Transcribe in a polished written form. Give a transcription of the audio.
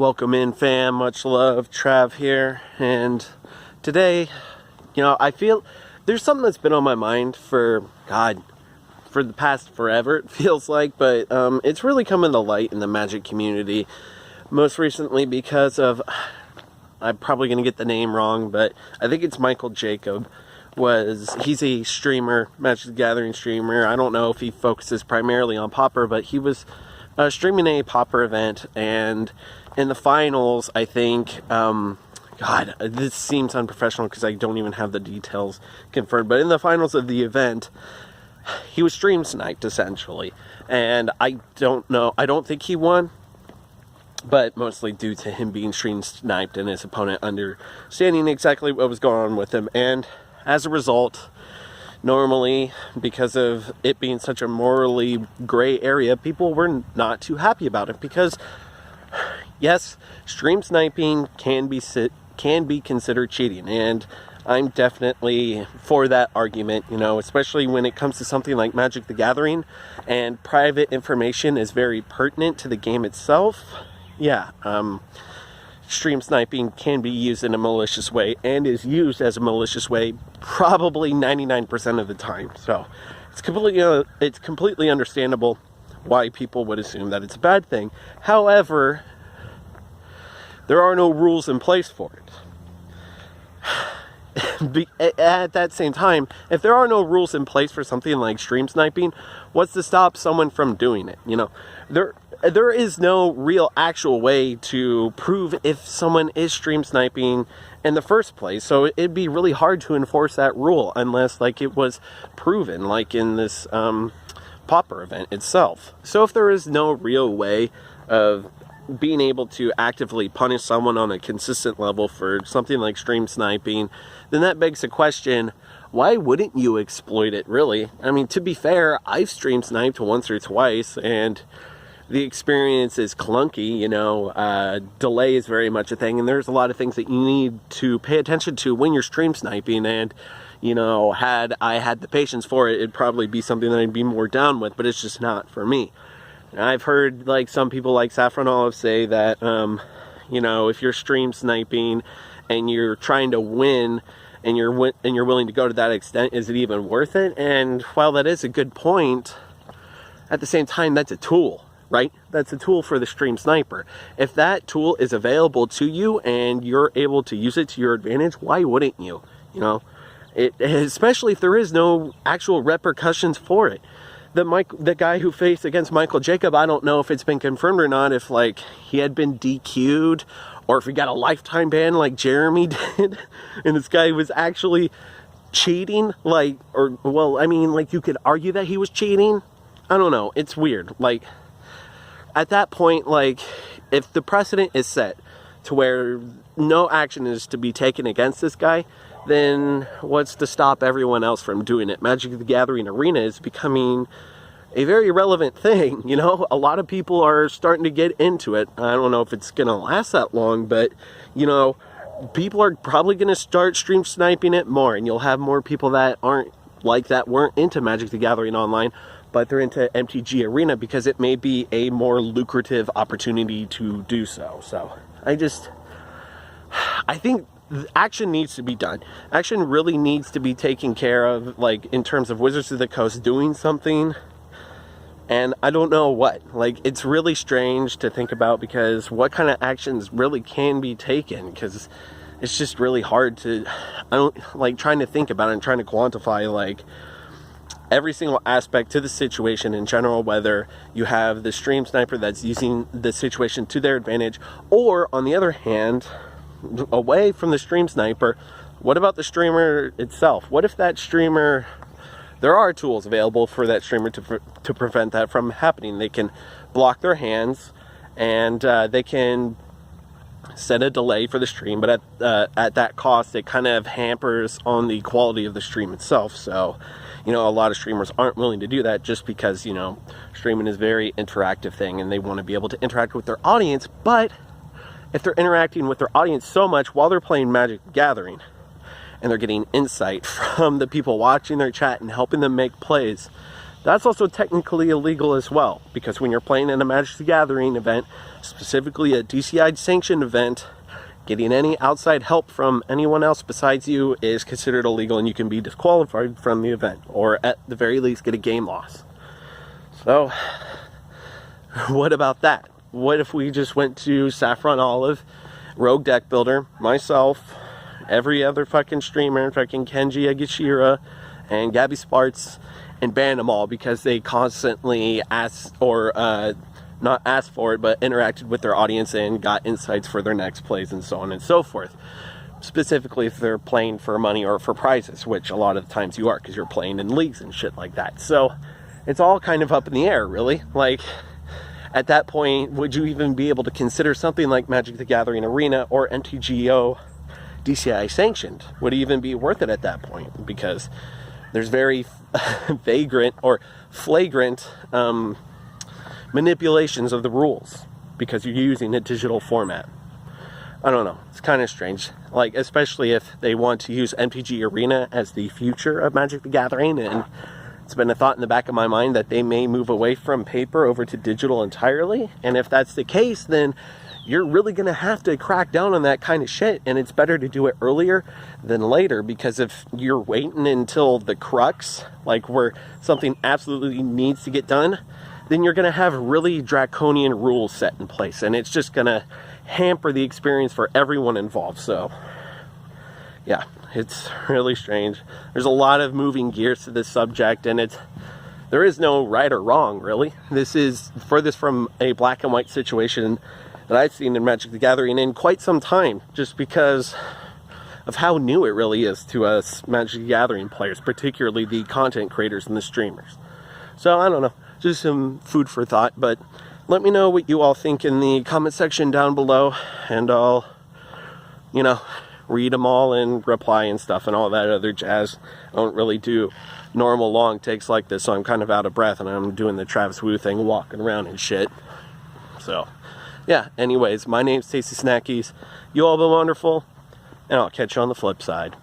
Welcome in, fam. Much love. Trav here. And today, I feel there's something that's been on my mind for the past forever, it feels like. But it's really coming to light in the Magic community. Most recently because of, I'm probably going to get the name wrong, but I think it's Michael Jacob. He's a streamer, Magic the Gathering streamer. I don't know if he focuses primarily on Pauper, but he was streaming a Pauper event, and in the finals, I think, this seems unprofessional because I don't even have the details confirmed, but in the finals of the event, he was stream sniped, essentially, and I don't think he won, but mostly due to him being stream sniped and his opponent understanding exactly what was going on with him. And as a result, normally, because of it being such a morally gray area, people were not too happy about it because, yes, stream sniping can be considered cheating, and I'm definitely for that argument, especially when it comes to something like Magic the Gathering, and private information is very pertinent to the game itself. Yeah, stream sniping can be used in a malicious way, and is used as a malicious way probably 99% of the time. So it's completely understandable why people would assume that it's a bad thing. However, there are no rules in place for it. At that same time, if there are no rules in place for something like stream sniping, what's to stop someone from doing it? There is no real actual way to prove if someone is stream sniping in the first place. So it'd be really hard to enforce that rule unless it was proven, like in this Pauper event itself. So if there is no real way of being able to actively punish someone on a consistent level for something like stream sniping, then that begs the question, why wouldn't you exploit it, really? I mean, to be fair, I've stream sniped once or twice, and the experience is clunky, delay is very much a thing, and there's a lot of things that you need to pay attention to when you're stream sniping, and, had I had the patience for it, it'd probably be something that I'd be more down with, but it's just not for me. I've heard, some people like Saffron Olive say that, if you're stream sniping and you're trying to win, and you're willing to go to that extent, is it even worth it? And while that is a good point, at the same time, that's a tool. Right? That's a tool for the stream sniper. If that tool is available to you and you're able to use it to your advantage, why wouldn't you? Especially if there is no actual repercussions for it. The guy who faced against Michael Jacob, I don't know if it's been confirmed or not, if he had been DQ'd or if he got a lifetime ban like Jeremy did, and this guy was actually cheating, you could argue that he was cheating. I don't know. It's weird. At that point, if the precedent is set to where no action is to be taken against this guy, then what's to stop everyone else from doing it? Magic the Gathering Arena is becoming a very relevant thing, A lot of people are starting to get into it. I don't know if it's going to last that long, but, people are probably going to start stream sniping it more, and you'll have more people that weren't into Magic the Gathering Online, but they're into MTG Arena because it may be a more lucrative opportunity to do so. So I think action needs to be done. Action really needs to be taken care of, in terms of Wizards of the Coast doing something. And I don't know what. It's really strange to think about because what kind of actions really can be taken? Because it's just really hard to, trying to think about it and trying to quantify, every single aspect to the situation in general, whether you have the stream sniper that's using the situation to their advantage, or on the other hand, away from the stream sniper, what about the streamer itself? What if that streamer, there are tools available for that streamer to prevent that from happening. They can block their hands, and they can set a delay for the stream, but at that cost, it kind of hampers on the quality of the stream itself. So, a lot of streamers aren't willing to do that just because, streaming is a very interactive thing and they want to be able to interact with their audience. But if they're interacting with their audience so much while they're playing Magic the Gathering and they're getting insight from the people watching their chat and helping them make plays, that's also technically illegal as well, because when you're playing in a Magic the Gathering event, specifically a DCI sanctioned event, getting any outside help from anyone else besides you is considered illegal, and you can be disqualified from the event, or at the very least get a game loss. So what about that? What if we just went to Saffron Olive, Rogue Deck Builder, myself, every other fucking streamer, fucking Kenji Agashira and Gabby Sparts, and ban them all because they constantly asked, or not asked for it, but interacted with their audience and got insights for their next plays and so on and so forth. Specifically if they're playing for money or for prizes, which a lot of the times you are, because you're playing in leagues and shit like that. So it's all kind of up in the air, really. Like, at that point, would you even be able to consider something like Magic the Gathering Arena or MTGO DCI sanctioned? Would it even be worth it at that point? Because there's very vagrant or flagrant manipulations of the rules because you're using a digital format. I don't know. It's kind of strange. Like, especially if they want to use MTG Arena as the future of Magic the Gathering, and it's been a thought in the back of my mind that they may move away from paper over to digital entirely. And if that's the case, then you're really going to have to crack down on that kind of shit, and it's better to do it earlier than later, because if you're waiting until the crux, like where something absolutely needs to get done, then you're going to have really draconian rules set in place, and it's just going to hamper the experience for everyone involved. So yeah, it's really strange. There's a lot of moving gears to this subject, and there is no right or wrong, really. This is furthest from a black and white situation that I've seen in Magic the Gathering in quite some time, just because of how new it really is to us Magic the Gathering players, particularly the content creators and the streamers. So I don't know, just some food for thought, but let me know what you all think in the comment section down below, and I'll, read them all and reply and stuff and all that other jazz. I don't really do normal long takes like this, so I'm kind of out of breath, and I'm doing the Travis Wu thing, walking around and shit. So yeah, anyways, my name's Tasty Snackies. You all been wonderful, and I'll catch you on the flip side.